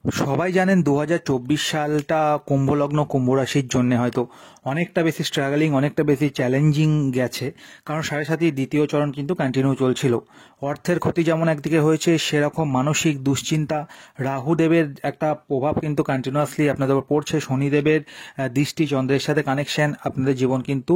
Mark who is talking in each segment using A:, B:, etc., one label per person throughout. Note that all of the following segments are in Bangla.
A: সবাই জানেন 2024 সালটা কুম্ভলগ্ন কুম্ভ রাশির জন্য হয়তো অনেকটা বেশি স্ট্রাগলিং, অনেকটা বেশি চ্যালেঞ্জিং গেছে। কারণ সাড়ে সাতির দ্বিতীয় চরণ কিন্তু কন্টিনিউ চলছিল। অর্থের ক্ষতি যেমন একদিকে হয়েছে, সেরকম মানসিক দুশ্চিন্তা, রাহুদেবের একটা প্রভাব কিন্তু কন্টিনিউয়াসলি আপনাদের উপর পড়ছে। শনিদেবের দৃষ্টি, চন্দ্রের সাথে কানেকশন আপনাদের জীবন কিন্তু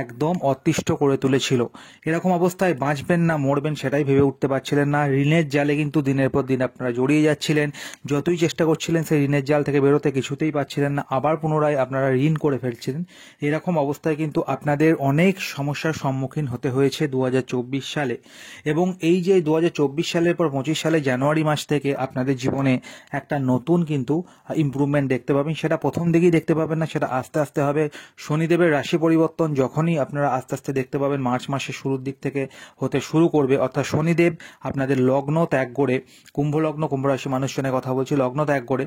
A: একদম অতিষ্ঠ করে তুলেছিল। এরকম অবস্থায় বাঁচবেন না মরবেন সেটাই ভেবে উঠতে পারছিলেন না। ঋণের জালে কিন্তু দিনের পর দিন আপনারা জড়িয়ে যাচ্ছিলেন। যতই চেষ্টা করছিলেন সেই ঋণের জাল থেকে বেরোতে কিছুতেই পাচ্ছিলেন না, আবার পুনরায় আপনারা ঋণ করে ফেলছিলেন। এরকম অবস্থায় কিন্তু আপনাদের অনেক সমস্যার সম্মুখীন হতে হয়েছে 2024 সালে। এবং এই যে 2024 সালের পর 25 সালে জানুয়ারি মাস থেকে আপনাদের জীবনে একটা নতুন কিন্তু ইমপ্রুভমেন্ট দেখতে পাবেন। সেটা প্রথম দিকেই দেখতে পাবেন না, সেটা আস্তে আস্তে হবে। শনিদেবের রাশি পরিবর্তন যখনই আপনারা আস্তে আস্তে দেখতে পাবেন, মার্চ মাসের শুরুর দিক থেকে হতে শুরু করবে। অর্থাৎ শনিদেব আপনাদের লগ্ন ত্যাগ করে, কুম্ভ লগ্ন কুম্ভ রাশি মানুষজনের কথা বলছি, লগ্ন ত্যাগ করে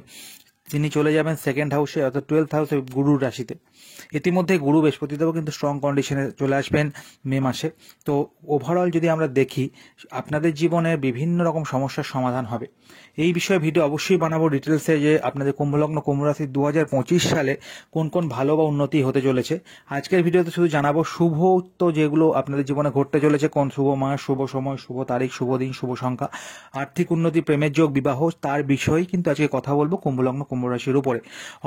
A: তিনি চলে যাবেন সেকেন্ড হাউসে, অর্থাৎ 12th হাউসে, গুরুর রাশিতে। ইতিমধ্যে গুরু বৃহস্পতিদেবও কিন্তু স্ট্রং কন্ডিশনে চলে আসবেন মে মাসে। তো ওভারঅল যদি আমরা দেখি, আপনাদের জীবনে বিভিন্ন রকম সমস্যার সমাধান হবে। এই বিষয়ে ভিডিও অবশ্যই বানাবো ডিটেলসে, যে আপনাদের কুম্ভলগ্ন কুম্ভ রাশি 2025 সালে কোন কোন ভালো বা উন্নতি হতে চলেছে। আজকের ভিডিওতে শুধু জানাবো শুভ তো যেগুলো আপনাদের জীবনে ঘটতে চলেছে, কোন শুভ মাস, শুভ সময়, শুভ তারিখ, শুভ দিন, শুভ সংখ্যা, আর্থিক উন্নতি, প্রেমের যোগ, বিবাহ, তার বিষয়েই কিন্তু আজকে কথা বলবো কুম্ভলগ্ন কুম্ভ রাশির উপরে।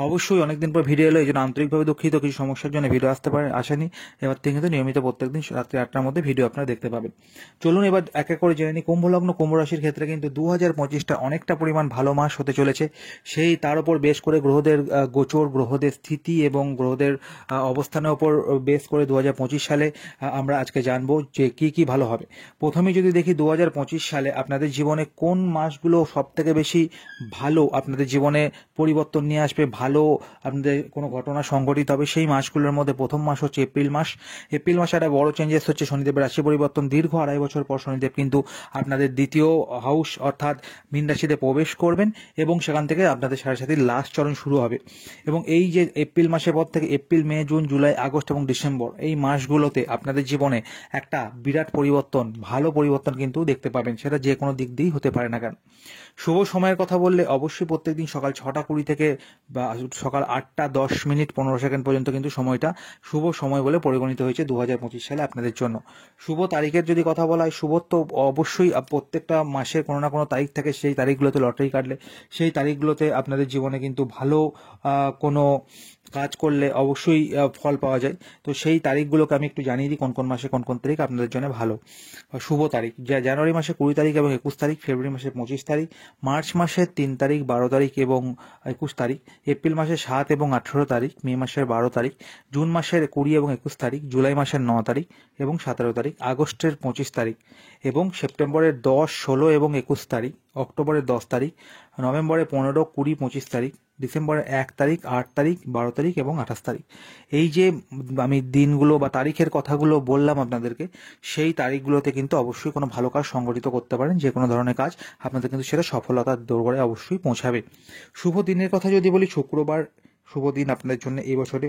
A: অবশ্যই অনেকদিন পর ভিডিও এলো, এই জন্য আন্তরিকভাবে দুঃখিত, কিছু সমস্যার জন্য ভিডিও আসতে পারে আসেনি। এবার থেকে কিন্তু নিয়মিত প্রত্যেকদিন রাত্রি 8টার মধ্যে ভিডিও আপনারা দেখতে পাবেন। চলুন এবার এক এক করে জেনে নিই। কুম্ভলগ্ন কুম্ভ রাশির ক্ষেত্রে কিন্তু 2025টা অনেকটা পরিমাণ ভালো মাস হতে চলেছে। সেই তার উপর বেশ করে গ্রহদের গোচর, গ্রহদের স্থিতি এবং গ্রহদের অবস্থানের উপর বেশ করে 2025 সালে আমরা আজকে জানবো যে কি কি ভালো হবে। প্রথমে যদি দেখি 2025 সালে আপনাদের জীবনে কোন মাসগুলো সব থেকে বেশি ভালো আপনাদের জীবনে পরিবর্তন নিয়ে আসবে, ভালো আপনাদের কোনো ঘটনা সংঘটিত হবে, সেই মাসগুলোর মধ্যে প্রথম মাস হচ্ছে এপ্রিল মাস। এপ্রিল মাসে একটা বড় চেঞ্জেস হচ্ছে, শনিদেবের রাশি পরিবর্তন। দীর্ঘ 2.5 বছর পর শনিদেব কিন্তু আপনাদের দ্বিতীয় হাউস অর্থাৎ মীন রাশিতে প্রবেশ করবেন এবং সেখান থেকে আপনাদের সাড়ে সাতির লাস্ট চরণ শুরু হবে। এবং এই যে এপ্রিল মাসের পর থেকে এপ্রিল, মে, জুন, জুলাই, আগস্ট এবং ডিসেম্বর, এই মাসগুলোতে আপনাদের জীবনে একটা বিরাট পরিবর্তন, ভালো পরিবর্তন কিন্তু দেখতে পাবেন। সেটা যে কোনো দিক দিয়েই হতে পারে না কেন। শুভ সময়ের কথা বললে অবশ্যই প্রত্যেকদিন সকাল 6টা 20 থেকে বা সকাল 8টা 10 মিনিট 15 সেকেন্ড পর্যন্ত কিন্তু সময়টা শুভ সময় বলে পরিগণিত হয়েছে 2025 সালে আপনাদের জন্য। শুভ তারিখের যদি কথা বলা হয়, শুভ তো অবশ্যই প্রত্যেকটা মাসের কোনো না কোনো তারিখ থাকে, সেই তারিখগুলোতে লটারি কাটলে সেই তারিখগুলোতে আপনাদের জীবনে কিন্তু ভালো কোনো কাজ করলে অবশ্যই ফল পাওয়া যায়। তো সেই তারিখগুলোকে আমি একটু জানিয়ে দিই কোন কোন মাসে কোন কোন তারিখ আপনাদের জন্য ভালো। শুভ তারিখ জানুয়ারি মাসে 20 তারিখ এবং 21 তারিখ, ফেব্রুয়ারি মাসে 25 তারিখ, মার্চ মাসে 3 তারিখ, 12 তারিখ এবং 21 তারিখ, এপ্রিল মাসে 7 এবং 18 তারিখ, মে মাসের 12 তারিখ, জুন মাসের 20 এবং 21 তারিখ, জুলাই মাসের 9 তারিখ এবং 17 তারিখ, আগস্টের 25 তারিখ এবং সেপ্টেম্বরের 10, 16 এবং 21 তারিখ, অক্টোবরের 10 তারিখ, নভেম্বরের 15, 20, 25 তারিখ, ডিসেম্বরের 1 তারিখ, 8 তারিখ, 12 তারিখ এবং 28 তারিখ। এই যে আমি দিনগুলো বা তারিখের কথাগুলো বললাম আপনাদেরকে, সেই তারিখগুলোতে কিন্তু অবশ্যই কোনো ভালো কাজ সংগঠিত করতে পারেন। যে কোনো ধরনের কাজ আপনাদের কিন্তু সেটা সফলতার দোরগোড়ায় অবশ্যই পৌঁছাবে। শুভ দিনের কথা যদি বলি, শুক্রবার শুভ দিন আপনাদের জন্য এই বছরে।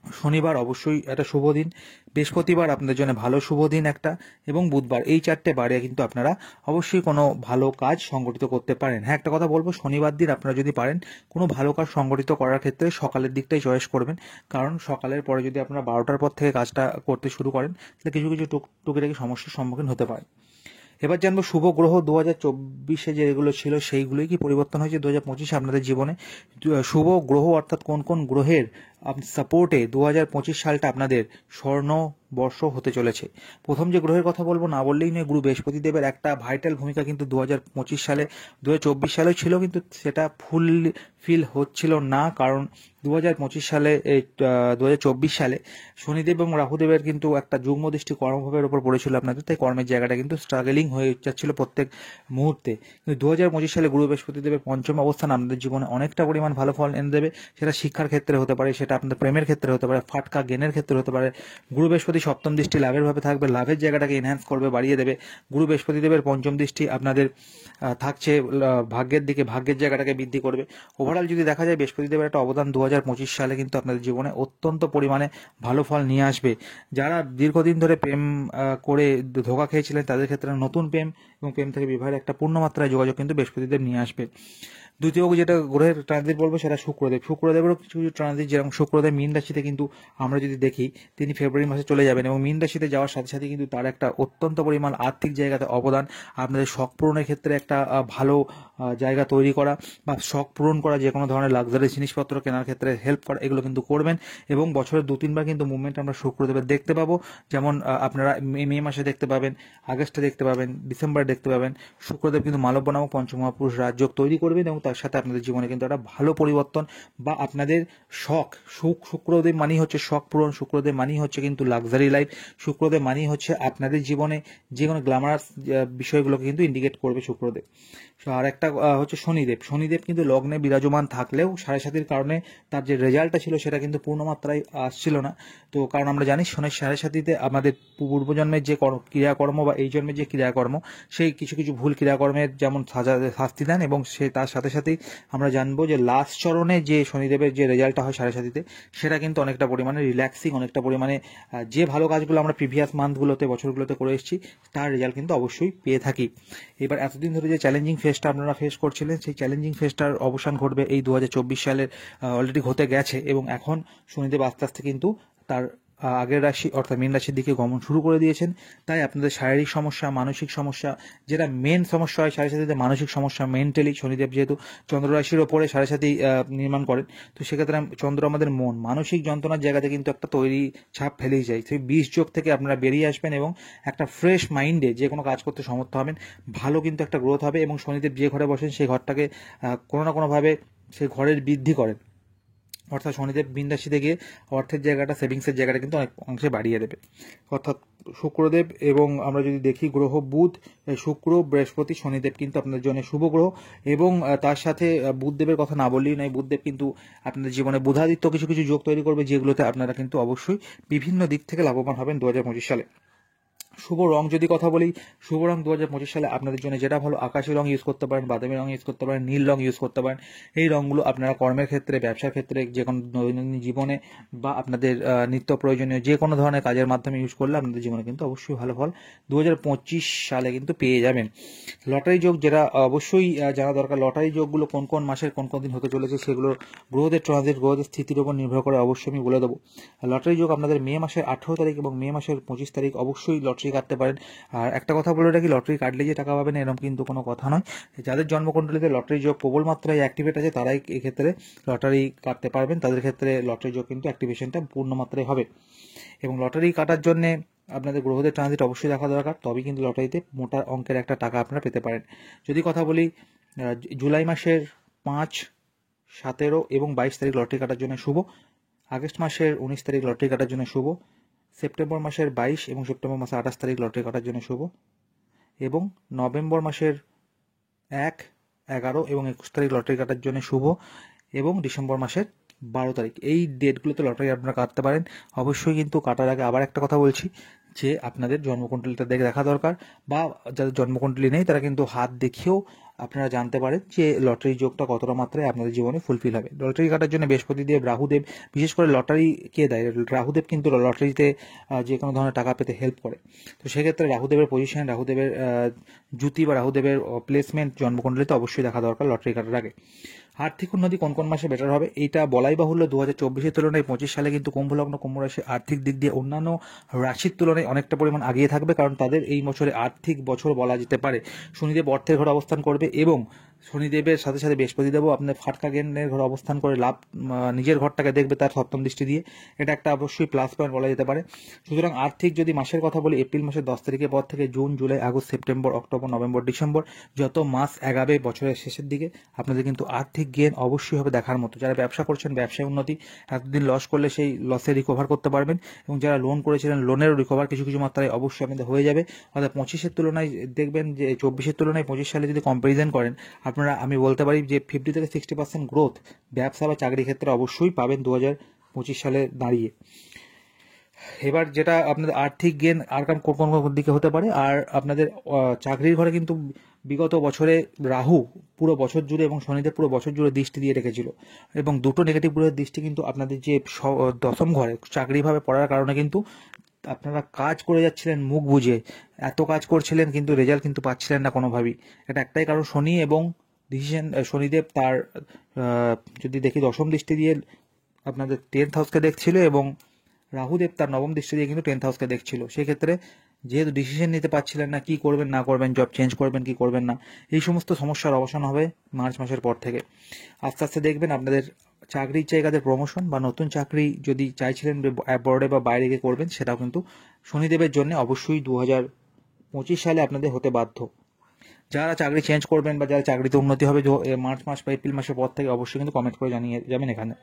A: শনিবার অবশ্যই একটা শুভ দিন, বৃহস্পতিবার আপনাদের জন্য ভালো শুভ দিন একটা, এবং বুধবার, এই 4টে বারে কিন্তু আপনারা অবশ্যই কোনো ভালো কাজ সংগঠিত করতে পারেন। হ্যাঁ, একটা কথা বলবো, শনিবার দিন আপনারা যদি পারেন কোনো ভালো কাজ সংগঠিত করার ক্ষেত্রে সকালের দিকটাই চয়েস করবেন। কারণ সকালের পরে যদি আপনারা 12টার পর থেকে কাজটা করতে শুরু করেন, তাহলে কিছু কিছু টুকিটাকি সমস্যার সম্মুখীন হতে পারে। এবার জানবো শুভ গ্রহ 2024-এ যেগুলো ছিল সেইগুলোই কি পরিবর্তন হয়েছে 2025-এ আপনাদের জীবনে। শুভ গ্রহ অর্থাৎ কোন কোন গ্রহের সাপোর্টে 2025 সালটা আপনাদের স্বর্ণ বর্ষ হতে চলেছে। প্রথম যে গ্রহের কথা বলবো, না বললেই নয়, গুরু বৃহস্পতিদেবের একটা ভাইটাল ভূমিকা কিন্তু 2025 সালে 2024 সালেও ছিল, কিন্তু সেটা ফুল ফিল হচ্ছিল না। কারণ 2025 সালে 2024 সালে শনিদেব এবং রাহুদেবের কিন্তু একটা যুগ্ম দৃষ্টি কর্মভাবের উপর পড়েছিল আপনাদের, তাই কর্মের জায়গাটা কিন্তু স্ট্রাগলিং হয়ে যাচ্ছিল প্রত্যেক মুহূর্তে। কিন্তু 2025 সালে গুরু বৃহস্পতিদেবের পঞ্চম অবস্থান আপনাদের জীবনে অনেকটা পরিমাণ ভালো ফল এনে দেবে। সেটা শিক্ষার ক্ষেত্রে হতে পারে, সেটা আপনাদের প্রেমের ক্ষেত্রে হতে পারে, ফাটকা জ্ঞানের ক্ষেত্রে হতে পারে। গুরু বৃহস্পতি সপ্তম দৃষ্টি লাভের ভাবে থাকবে, লাভের জায়গাটাকে এনহ্যান্স করবে, বাড়িয়ে দেবে। গুরু বৃহস্পতিদেবের পঞ্চম দৃষ্টি আপনাদের থাকছে ভাগ্যের দিকে, ভাগ্যের জায়গাটাকে বৃদ্ধি করবে। ওভারঅল যদি দেখা যায়, বৃহস্পতিদেবের একটা অবদান 2025 সালে কিন্তু আপনাদের জীবনে অত্যন্ত পরিমাণে ভালো ফল নিয়ে আসবে। যারা দীর্ঘদিন ধরে প্রেম করে ধোঁকা খেয়েছিলেন, তাদের ক্ষেত্রে নতুন প্রেম এবং প্রেম থেকে বিবাহের একটা পূর্ণমাত্রায় যোগাযোগ কিন্তু বৃহস্পতিদেব নিয়ে আসবে। দ্বিতীয় যেটা গ্রহের ট্রানজিট বলবো সেটা শুক্রদেবেরও কিছু কিছু ট্রানজিট, যেরকম শুক্রদেব মীন রাশিতে কিন্তু আমরা যদি দেখি তিনি ফেব্রুয়ারি মাসে চলে যাবেন, এবং মীন রাশিতে যাওয়ার সাথে সাথে কিন্তু তার একটা অত্যন্ত পরিমাণ আর্থিক জায়গাতে অবদান, আপনাদের শখ পূরণের ক্ষেত্রে একটা ভালো জায়গা তৈরি করা বা শখ পূরণ করা, যে কোনো ধরনের লাক্সারি জিনিসপত্র কেনার ক্ষেত্রে হেল্প করা, এগুলো কিন্তু করবেন। এবং বছরের 2-3 বার কিন্তু মুভমেন্ট আমরা শুক্রদেবের দেখতে পাবো, যেমন আপনারা মে মাসে দেখতে পাবেন, আগস্টে দেখতে পাবেন, ডিসেম্বরে দেখতে পাবেন। শুক্রদেব কিন্তু মালব্য নামক পঞ্চমহাপুরুষ রাজযোগ তৈরি করবেন, এবং তার সাথে আপনাদের জীবনে কিন্তু একটা ভালো পরিবর্তন বা আপনাদের শুক্রদেব মানেই হচ্ছে শখ পূরণ, শুক্রদেব মানেই হচ্ছে কিন্তু লাক্সারি লাইফ, শুক্রদেব মানেই হচ্ছে আপনাদের জীবনে যে কোনো গ্ল্যামারাস বিষয়গুলোকে কিন্তু ইন্ডিকেট করবে শুক্রদেব। আর একটা হচ্ছে শনিদেব কিন্তু লগ্নে বিরাজমান থাকলেও 7.5-র কারণে তার যে রেজাল্টটা ছিল সেটা কিন্তু পূর্ণমাত্রায় আসছিল না। তো কারণ আমরা জানি শনির 7.5-তে আমাদের পূর্বজন্মের যে ক্রিয়াকর্ম বা এই জন্মের যে ক্রিয়াকর্ম, সেই কিছু কিছু ভুল ক্রিয়াকর্মের যেমন শাস্তি দেন, এবং সে তার সাথে সাথেই আমরা জানবো যে লাস্ট চরণে যে শনিদেবের যে রেজাল্টটা হয় 7.5-তে, সেটা কিন্তু অনেকটা পরিমাণে রিল্যাক্সিং, অনেকটা পরিমাণে যে ভালো কাজগুলো আমরা প্রিভিয়াস মান্থগুলোতে বছরগুলোতে করে এসেছি তার রেজাল্ট কিন্তু অবশ্যই পেয়ে থাকি। এবার এতদিন ধরে যে চ্যালেঞ্জিং ফেজটা আপনারা ফেস করছিলেন, সেই চ্যালেঞ্জিং ফেজটার অবসান ঘটবে এই 2024 সালের, অলরেডি হতে গেছে, এবং এখন শনিদেব আস্তে আস্তে কিন্তু তার আগের রাশি অর্থাৎ মীন রাশির দিকে গমন শুরু করে দিয়েছেন। তাই আপনাদের শারীরিক সমস্যা, মানসিক সমস্যা, যেটা মেন সমস্যা হয় 7.5-তে মানসিক সমস্যা মেন্টালি, শনিদেব যেহেতু চন্দ্র রাশির ওপরে 7.5 নির্মাণ করেন, তো সেক্ষেত্রে চন্দ্র আমাদের মন, মানসিক যন্ত্রণার জায়গাতে কিন্তু একটা তৈরি ছাপ ফেলেই যায়। সেই 20 যোগ থেকে আপনারা বেরিয়ে আসবেন এবং একটা ফ্রেশ মাইন্ডে যে কোনো কাজ করতে সমর্থ হবেন, ভালো কিন্তু একটা গ্রোথ হবে। এবং শনিদেব যে ঘরে বসেন সেই ঘরটাকে কোনো না কোনোভাবে সেই ঘরের বৃদ্ধি করেন, অর্থাৎ শনিদেব মীন রাশিতে গিয়ে অর্থের জায়গাটা, সেভিংসের জায়গাটা কিন্তু অনেক অংশে বাড়িয়ে দেবে। অর্থাৎ শুক্রদেব, এবং আমরা যদি দেখি গ্রহ বুধ, শুক্র, বৃহস্পতি, শনিদেব কিন্তু আপনাদের জন্য শুভ গ্রহ। এবং তার সাথে বুধদেবের কথা না বললেই নয়, বুধদেব কিন্তু আপনাদের জীবনে বুধাদিত্য কিছু কিছু যোগ তৈরি করবে, যেগুলোতে আপনারা কিন্তু অবশ্যই বিভিন্ন দিক থেকে লাভবান হবেন 2025 সালে। শুভ রং যদি কথা বলি, শুভ রং 2025 সালে আপনাদের জন্য যেটা ভালো, আকাশি রং ইউজ করতে পারেন, বাদামি রং ইউজ করতে পারেন, নীল রং ইউজ করতে পারেন। এই রংগুলো আপনারা কর্মের ক্ষেত্রে, ব্যবসার ক্ষেত্রে, যে কোনো দৈনন্দিন জীবনে বা আপনাদের নিত্য প্রয়োজনীয় যে কোনো ধরনের কাজের মাধ্যমে ইউজ করলে আপনাদের জীবনে কিন্তু অবশ্যই ভালো ফল 2025 সালে কিন্তু পেয়ে যাবেন। লটারি যোগ যেটা অবশ্যই জানা দরকার, লটারি যোগগুলো কোন কোন মাসের কোন কোন দিন হতে চলেছে সেগুলো গ্রহদের ট্রানজিট, গ্রহদের স্থিতির উপর নির্ভর করে অবশ্যই আমি বলে দেবো। লটারি যোগ আপনাদের মে মাসের 18 তারিখ এবং মে মাসের 25 তারিখ অবশ্যই লটারি কাটতে পারেন। আর একটা কথা বলে রাখি, লটারি কাটলে যে টাকা পাবেন এরকম কিন্তু কোনো কথা নয়। যাদের জন্মকুণ্ডলীতে লটারি যোগ প্রবল মাত্রায় অ্যাক্টিভেট আছে তারাই এক্ষেত্রে লটারি কাটতে পারবেন, তাদের ক্ষেত্রে লটারি যোগ কিন্তু অ্যাক্টিভেশনটা পূর্ণ মাত্রায় হবে। এবং লটারি কাটার জন্যে আপনাদের গ্রহদের ট্রানজিট অবশ্যই দেখা দরকার, তবেই কিন্তু লটারিতে মোটা অঙ্কের একটা টাকা আপনারা পেতে পারেন। যদি কথা বলি, জুলাই মাসের 5, 17 এবং 22 তারিখ লটারি কাটার জন্য শুভ, আগস্ট মাসের 19 তারিখ লটারি কাটার জন্য শুভ, সেপ্টেম্বর মাসের 22 এবং সেপ্টেম্বর মাসের 28 তারিখ লটারি কাটার জন্য শুভ, এবং নভেম্বর মাসের 1, 11 এবং 21 তারিখ লটারি কাটার জন্য শুভ, এবং ডিসেম্বর মাসের 12 তারিখ, এই ডেটগুলোতে লটারি আপনারা কাটতে পারেন। অবশ্যই কিন্তু কাটার আগে আবার একটা কথা বলছি যে আপনাদের জন্মকুণ্ডলীটা দেখা দরকার, বা যাদের জন্মকুণ্ডলী নেই তারা কিন্তু হাত দেখিয়েও আপনারা জানতে পারেন যে লটারি যোগটা কতটা মাত্রায় আপনাদের জীবনে ফুলফিল হবে। লটারি কাটার জন্য বৃহস্পতিদেব, রাহুদেব, বিশেষ করে লটারি কে দেয়, রাহুদেব কিন্তু লটারিতে যে কোনো ধরনের টাকা পেতে হেল্প করে। তো সেক্ষেত্রে রাহুদেবের পজিশন, রাহুদেবের জুতি বা রাহুদেবের প্লেসমেন্ট জন্মকুণ্ডলীতে অবশ্যই দেখা দরকার লটারি কাটার আগে। আর্থিক উন্নতি কোন কোন মাসে বেটার হবে এইটা বলাই বাহুল্য, 2024-এর তুলনায় 25 সালে কিন্তু কুম্ভলগ্ন, কুম্ভ রাশি আর্থিক দিক দিয়ে অন্যান্য রাশির তুলনায় অনেকটা পরিমাণ আগিয়ে থাকবে, কারণ তাদের এই বছরে আর্থিক বছর বলা যেতে পারে। শনিদেব অর্থের ঘরে অবস্থান করবে, এবং শনিদেবের সাথে সাথে বৃহস্পতিদেবও আপনার ফাটকা জ্ঞানের ঘরে অবস্থান করে লাভ, নিজের ঘরটাকে দেখবে তার সপ্তম দৃষ্টি দিয়ে, এটা একটা অবশ্যই প্লাস পয়েন্ট বলা যেতে পারে। সুতরাং আর্থিক যদি মাসের কথা বলি, এপ্রিল মাসের 10 তারিখের পর থেকে June, July, August, September, October, November, December, যত মাস এগাবে বছরের শেষের দিকে আপনাদের কিন্তু আর্থিক গেইন অবশ্যই হবে দেখার মতো। যারা ব্যবসা করছেন, ব্যবসায় উন্নতি, এতদিন লস করলে সেই লসে রিকভার করতে পারবেন, এবং যারা লোন করেছিলেন লোনেরও রিকভার কিছু কিছু মাত্রায় অবশ্যই আপনাদের হয়ে যাবে। অর্থাৎ 25-এর তুলনায় দেখবেন যে 24-এর তুলনায় 25 সালে যদি কম্পারিজন করেন আপনারা, আমি বলতে পারি যে 50 থেকে 60% গ্রোথ ব্যবসা বা চাকরির ক্ষেত্রে অবশ্যই পাবেন 2025 সালে দাঁড়িয়ে। এবার যেটা আপনাদের আর্থিক গেন আর কোন কোন কোন দিকে হতে পারে, আর আপনাদের চাকরির ঘরে কিন্তু বিগত বছরে রাহু পুরো বছর জুড়ে এবং শনিদেব পুরো বছর জুড়ে দৃষ্টি দিয়ে রেখেছিল, এবং দুটো নেগেটিভ গ্রহের দৃষ্টি কিন্তু আপনাদের যে দশম ঘরে চাকরিভাবে পড়ার কারণে কিন্তু আপনারা কাজ করে যাচ্ছিলেন মুখ বুজে, এত কাজ করছিলেন কিন্তু রেজাল্ট কিন্তু পাচ্ছিলেন না কোনোভাবেই। এটা একটাই কারণ, শনি এবং ডিসিশন শনিদেব তার যদি দেখি দশম দৃষ্টি দিয়ে আপনাদের 10th হাউসকে দেখছিল, এবং রাহুদেব তার নবম দৃষ্টি দিয়ে কিন্তু 10th হাউসকে দেখছিল। সেক্ষেত্রে যেহেতু ডিসিশন নিতে পারছিলেন না, কি করবেন না করবেন, জব চেঞ্জ করবেন কি করবেন না, এই সমস্ত সমস্যার অবসান হবে মার্চ মাসের পর থেকে। আস্তে আস্তে দেখবেন আপনাদের চাকরির জায়গাতে প্রমোশন বা নতুন চাকরি যদি চাইছিলেন অ্যাব্রডে বা বাইরে গিয়ে করবেন, সেটাও কিন্তু শনিদেবের জন্য অবশ্যই 2025 সালে আপনাদের হতে বাধ্য। যারা চাকরি চেঞ্জ করবেন বা যারা চাকরিতে উন্নতি হবে মার্চ মাস বা এপ্রিল মাসের পর থেকে, অবশ্যই কিন্তু কমেন্ট করে জানিয়ে যাবেন এখানে।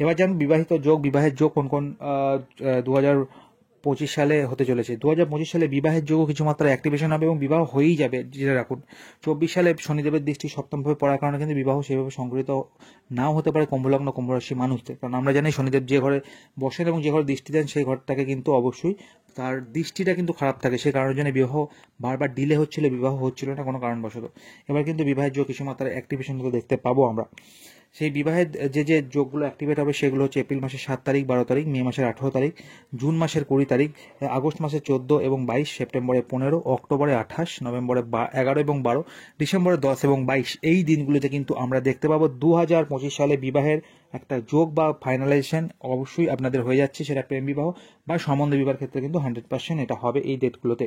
A: এবার জানুন বিবাহিত যোগ, বিবাহের যোগ কোন কোন 2025 সালে হতে চলেছে। 2025 সালে বিবাহের যোগও কিছু মাত্রা অ্যাক্টিভেশন হবে এবং বিবাহ হয়েই যাবে, জেনে রাখুন। 24 সালে শনিদেবের দৃষ্টি সপ্তমভাবে পড়ার কারণে কিন্তু বিবাহ সেভাবে সংঘটিত নাও হতে পারে কুম্ভলগ্ন কুম্ভরাশি মানুষদের, কারণ আমরা জানি শনিদেব যে ঘরে বসেন এবং যে ঘরে দৃষ্টি দেন সেই ঘরটাকে কিন্তু অবশ্যই তার দৃষ্টিটা কিন্তু খারাপ থাকে, সেই কারণের জন্য বিবাহ বারবার ডিলে হচ্ছিল, বিবাহ হচ্ছিল না কোনো কারণবশত। এবার কিন্তু বিবাহের যোগ কিছু মাত্রায় অ্যাক্টিভেশন দেখতে পাবো আমরা। সেই বিবাহের যে যোগগুলো অ্যাক্টিভেট হবে সেগুলো হচ্ছে এপ্রিল মাসের 7 তারিখ, 12 তারিখ, মে মাসের 18 তারিখ, জুন মাসের 20 তারিখ, আগস্ট মাসের 14 এবং 22, সেপ্টেম্বরে 15, অক্টোবরে 28, নভেম্বরে 11 এবং 12, ডিসেম্বরে 10 এবং 22। এই দিনগুলিতে কিন্তু আমরা দেখতে পাবো 2025 সালে বিবাহের একটা যোগ বা ফাইনালাইজেশন অবশ্যই আপনাদের হয়ে যাচ্ছে। সেটা প্রেম বিবাহ বা সম্বন্ধ বিবাহের ক্ষেত্রে কিন্তু 100% এটা হবে এই ডেটগুলোতে।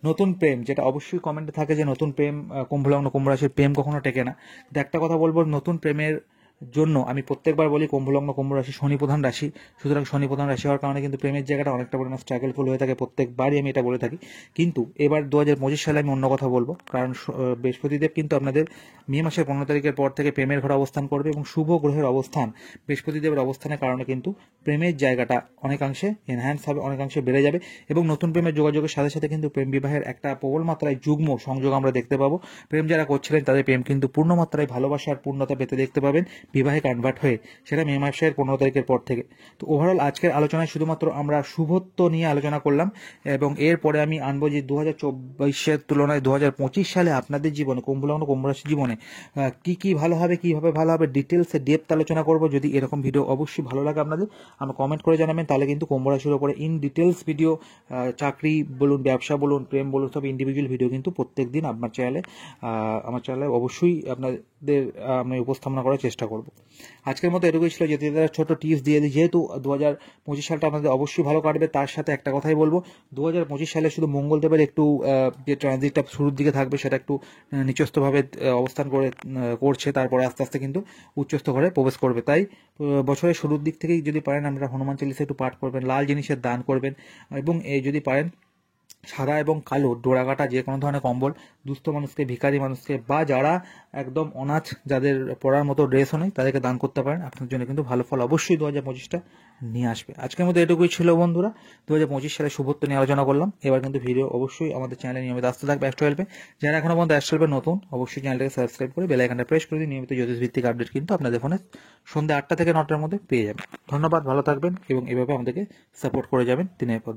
A: নতুন প্রেম, যেটা অবশ্যই কমেন্টে থাকে যে নতুন প্রেম কুম্ভলগ্ন কুম্ভ রাশির প্রেম কখনো টেকে না। কিন্তু একটা কথা বলবো, নতুন প্রেমের জন্য আমি প্রত্যেকবার বলি কুম্ভলগ্ন কুম্ভ রাশি শনি প্রধান রাশি, সুতরাং শনি প্রধান রাশি হওয়ার কারণে কিন্তু প্রেমের জায়গাটা অনেকটা পরিমাণ স্ট্রাগলফুল হয়ে থাকে, প্রত্যেকবারই আমি এটা বলে থাকি। কিন্তু এবার 2025 সালে আমি অন্য কথা বলবো, কারণ বৃহস্পতিদেব কিন্তু আপনাদের মে মাসের 15 তারিখের পর থেকে প্রেমের ঘরে অবস্থান করবে, এবং শুভ গ্রহের অবস্থান বৃহস্পতিদেবের অবস্থানের কারণে কিন্তু প্রেমের জায়গাটা অনেকাংশে এনহ্যান্স হবে, অনেকাংশে বেড়ে যাবে, এবং নতুন প্রেমের যোগাযোগের সাথে সাথে কিন্তু প্রেম বিবাহের একটা প্রবল মাত্রায় যুগ্ম সংযোগ আমরা দেখতে পাবো। প্রেম যারা করছিলেন তাদের প্রেম কিন্তু পূর্ণ মাত্রায় ভালোবাসার পূর্ণতা পেতে দেখতে পাবেন বিবাহে কনভার্ট হয়ে, সেটা মে মাসের 15 তারিখের পর থেকে। তো ওভারঅল আজকের আলোচনায় শুধুমাত্র আমরা শুভত্ব নিয়ে আলোচনা করলাম, এবং এরপরে আমি আনবো যে 2024-এর তুলনায় 2025 সালে আপনাদের জীবনে কুম্ভলগ্ন কুম্ভ রাশির জীবনে কি কি ভালো হবে, কিভাবে ভালো হবে, ডিটেলসে ডেপথ আলোচনা করব। যদি এরকম ভিডিও অবশ্যই ভালো লাগে আপনাদের, আমরা কমেন্ট করে জানাবেন, তাহলে কিন্তু কুম্ভ রাশির উপরে ইন ডিটেলস ভিডিও, চাকরি বলুন, ব্যবসা বলুন, প্রেম বলুন, সব ইন্ডিভিজুয়াল ভিডিও কিন্তু প্রত্যেক দিন আমার চ্যানেলে অবশ্যই আপনাদের আমি উপস্থাপনা করার চেষ্টা করব। আজকের মতো এটুকুই ছিল, যেতে ছোট টিপস দিয়ে দিই। যেহেতু 2025 সালটা আপনাদের অবশ্যই ভালো কাটবে, তার সাথে একটা কথাই বলবো, 2025 সালে শুধু মঙ্গলদেবের একটু যে ট্রানজিটটা শুরুর দিকে থাকবে সেটা একটু নিচস্থভাবে অবস্থান করছে, তারপরে আস্তে আস্তে কিন্তু উচ্চস্থ ঘরে প্রবেশ করবে। তাই বছরের শুরুর দিক থেকেই যদি পারেন আমরা হনুমান চালিসা একটু পাঠ করবেন, লাল জিনিসের দান করবেন, এবং যদি পারেন সাদা এবং কালো ডোরাকাটা যে কোনো ধরনের কম্বল দুস্থ মানুষকে, ভিখারি মানুষকে, বা যারা একদম অনাথ, যাদের পড়ার মতো ড্রেসও নেই, তাদেরকে দান করতে পারেন। আপনার জন্য কিন্তু ভালো ফল অবশ্যই 2025টা নিয়ে আসবে। আজকের মতো এটুকুই ছিল বন্ধুরা, 2025 সালে শুভত্ব নিয়ে আলোচনা করলাম। এবার কিন্তু ভিডিও অবশ্যই আমাদের চ্যানেলে নিয়মিত আসতে থাকবে অ্যাস্ট্রো যারা এখনো পর্যন্ত অ্যাস্ট্রো নতুন, অবশ্যই চ্যানেলটাকে সাবস্ক্রাইব করে বেল আইকনটা প্রেস করে দিন। নিয়মিত জ্যোতিষ ভিত্তিক আপডেট কিন্তু আপনাদের ফোনে সন্ধ্যা 8টা থেকে 9টার মধ্যে পেয়ে যাবেন। ধন্যবাদ, ভালো থাকবেন এবং এভাবে আমাদেরকে সাপোর্ট করে যাবেন দিনের পর।